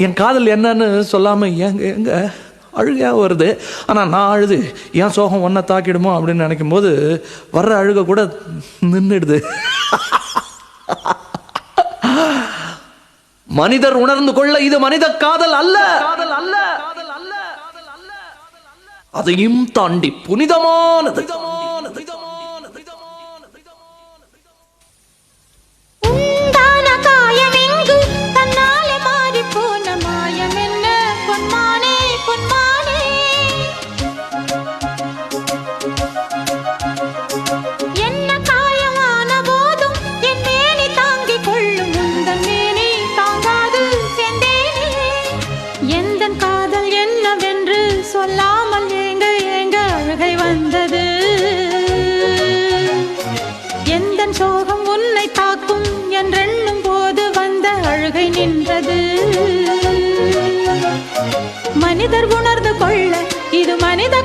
என் காதல் என்னன்னு சொல்லாமல் எங்க அழுகையாக வருது. ஆனால் நான் அழுது என் சோகம் ஒன்றை தாக்கிடுமோ அப்படின்னு நினைக்கும் போது வர்ற அழுக கூட நின்றுடுது. மனிதர் உணர்ந்து கொள்ள இது மனித காதல் அல்ல, அதையும் தாண்டி புனிதமானது. சொல்லாமல் ஏங்க ஏங்க அழுகை வந்தது. எந்தன் சோகம் உன்னை தாக்கும் என்றெண்ணும் போது வந்த அழுகை நின்றது. மனிதர் உணர்ந்து கொள்ள இது மனித